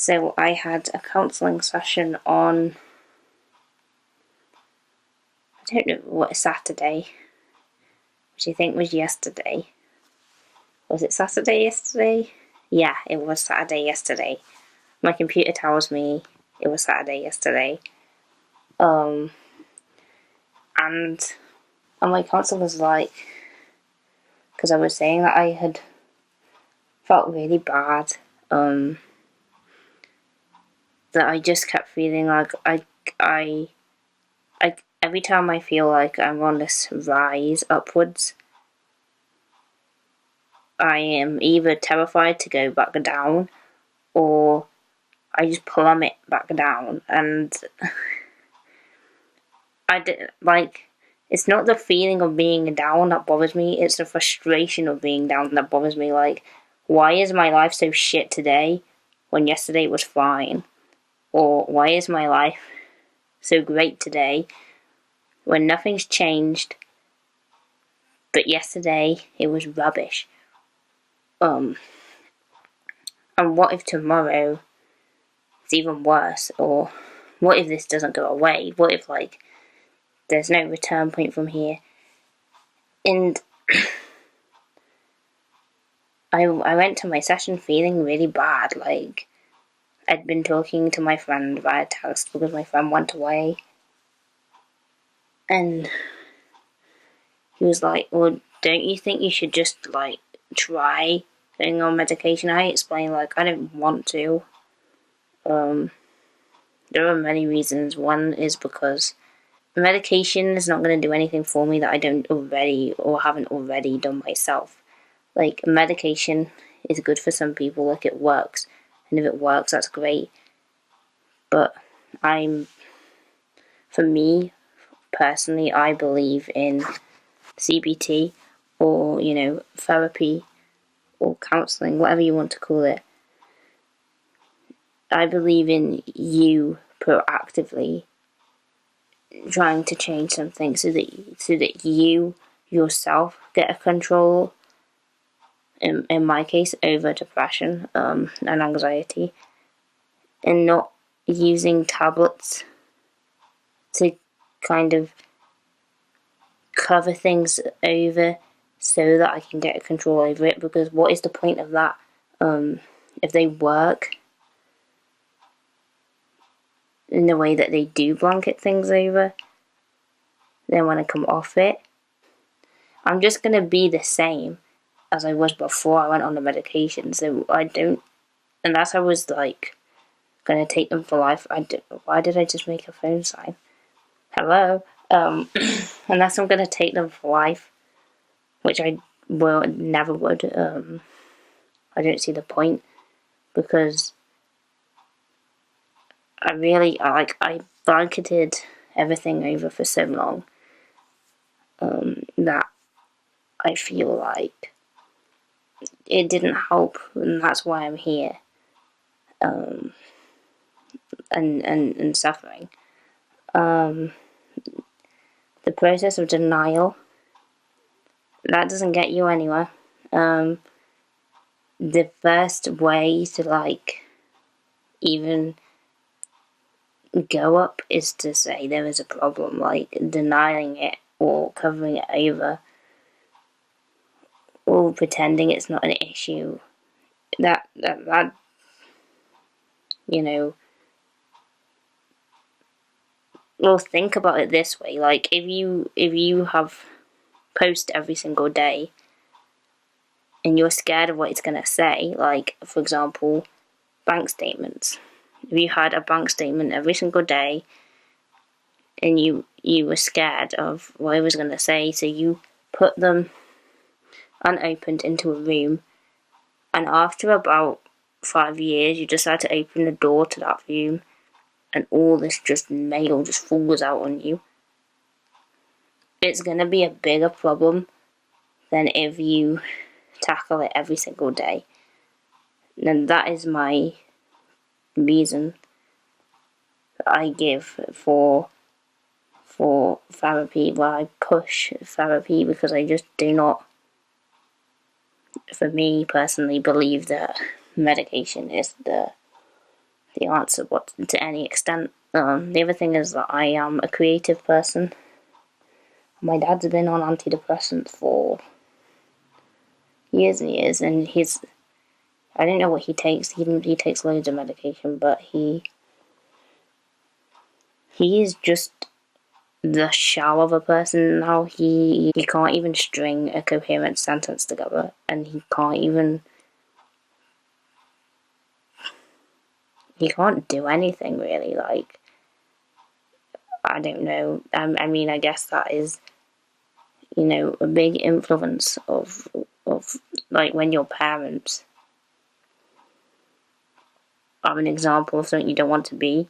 So I had a counselling session on, I don't know what, Saturday, which I think was yesterday. Was it Saturday yesterday? Yeah, it was Saturday yesterday. My computer tells me it was Saturday yesterday. And my counsellor was like, because I was saying that I had felt really bad, that I just kept feeling like I every time I feel like I'm on this rise upwards, I am either terrified to go back down, or I just plummet back down. And it's not the feeling of being down that bothers me, it's the frustration of being down that bothers me. Like, why is my life so shit today when yesterday was fine? Or why is my life so great today when nothing's changed, but yesterday it was rubbish? And what if tomorrow it's even worse? Or what if this doesn't go away? What if, like, there's no return point from here? And I went to my session feeling really bad. Like, I'd been talking to my friend via text because my friend went away. And he was like, well, don't you think you should just, like, try going on medication? I explained, like, I don't want to. There are many reasons. One is because medication is not going to do anything for me that I don't already or haven't already done myself. Like, medication is good for some people, like, it works. And if it works, that's great. But for me, personally, I believe in CBT, or, therapy, or counselling, whatever you want to call it. I believe in you proactively trying to change something so that you yourself get a control, in my case, over depression and anxiety, and not using tablets to kind of cover things over so that I can get control over it. Because what is the point of that? If they work in the way that they do blanket things over, then when I come off it, I'm just going to be the same as I was before I went on the medication. So unless I was, like, going to take them for life. Why did I just make a phone sign? Hello? Unless I'm going to take them for life, which I never would, I don't see the point, because I blanketed everything over for so long, that I feel like it didn't help, and that's why I'm here, and suffering. The process of denial, that doesn't get you anywhere. The first way to, like, even go up is to say there is a problem. Like, denying it or covering it over or pretending it's not an issue, that well, think about it this way. Like, if you have post every single day and you're scared of what it's going to say, like, for example, bank statements. If you had a bank statement every single day and you were scared of what it was going to say, so you put them unopened into a room, and after about 5 years you decide to open the door to that room and all this mail just falls out on you, it's going to be a bigger problem than if you tackle it every single day. And that is my reason that I give for therapy, where I push therapy, because I just do not, for me personally, believe that medication is the the answer to any extent. The other thing is that I am a creative person. My dad's been on antidepressants for years and years, and I don't know what he takes. He takes loads of medication, but he is just the shell of a person now. He can't even string a coherent sentence together, and he can't do anything really. Like, I don't know. I mean, I guess that is, a big influence of like when your parents are an example of something you don't want to be,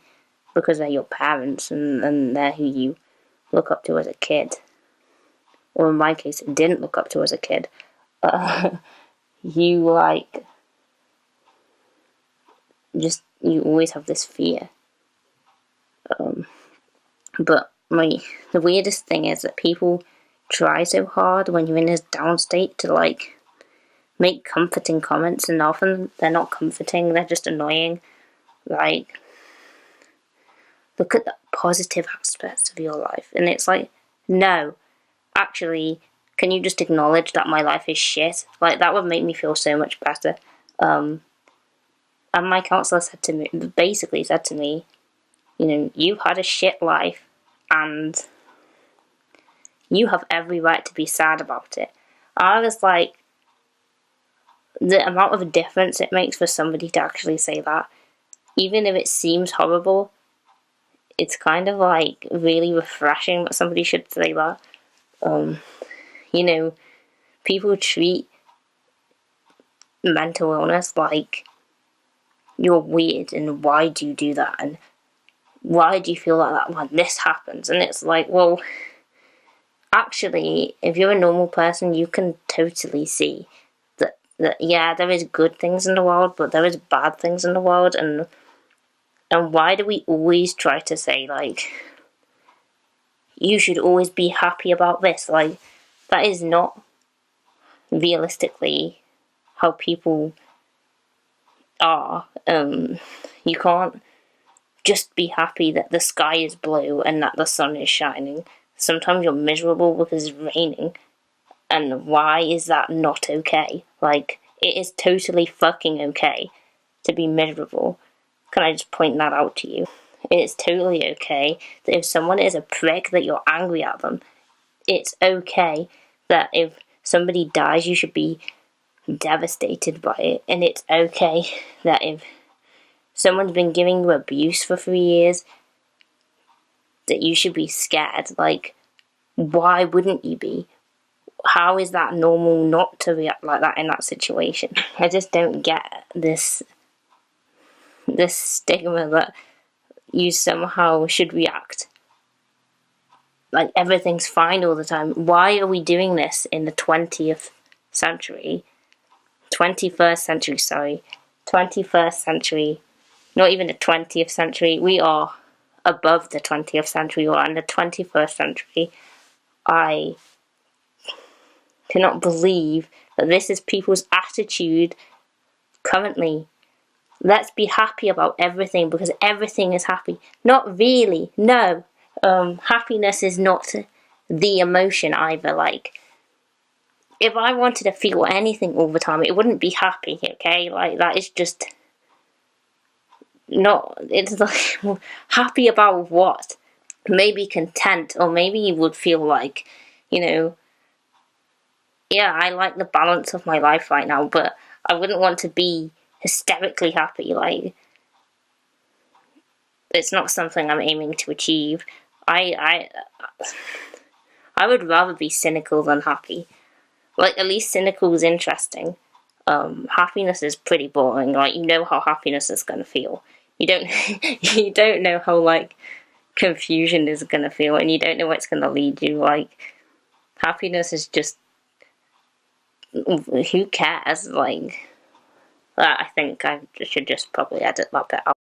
because they're your parents and they're who you look up to as a kid. Or in my case, didn't look up to as a kid. You always have this fear. But the weirdest thing is that people try so hard when you're in this down state to like make comforting comments, and often they're not comforting, they're just annoying. Like, look at the positive aspects of your life. And it's like, no, actually, can you just acknowledge that my life is shit? Like, that would make me feel so much better. And my counselor basically said to me, you've had a shit life, and you have every right to be sad about it. I was like, the amount of difference it makes for somebody to actually say that, even if it seems horrible, it's kind of like really refreshing that somebody should say that. People treat mental illness like you're weird, and why do you do that, and why do you feel like that when this happens? And it's like, well, actually, if you're a normal person, you can totally see that yeah, there is good things in the world, but there is bad things in the world, and why do we always try to say, like, you should always be happy about this? Like, that is not realistically how people are. You can't just be happy that the sky is blue and that the sun is shining. Sometimes you're miserable because it's raining, and why is that not okay? Like, it is totally fucking okay to be miserable. Can I just point that out to you? It's totally okay that if someone is a prick, that you're angry at them. It's okay that if somebody dies, you should be devastated by it. And it's okay that if someone's been giving you abuse for 3 years, that you should be scared. Like, why wouldn't you be? How is that normal not to react like that in that situation? I just don't get this stigma that you somehow should react like everything's fine all the time. Why are we doing this in the 20th century? 21st century, sorry. 21st century. Not even the 20th century. We are above the 20th century, or in the 21st century. I cannot believe that this is people's attitude currently. Let's be happy about everything because everything is happy. Not really, no. Happiness is not the emotion either. Like, if I wanted to feel anything all the time, it wouldn't be happy, okay? Like, that is just not, it's like, well, happy about what? Maybe content, or maybe you would feel like, yeah, I like the balance of my life right now, but I wouldn't want to be hysterically happy. Like, it's not something I'm aiming to achieve. I would rather be cynical than happy. Like, at least cynical is interesting. Happiness is pretty boring. Like, you know how happiness is gonna feel. You don't know how, like, confusion is gonna feel, and you don't know where it's gonna lead you. Like, happiness is just, who cares? Like, I think I should just probably edit that bit out.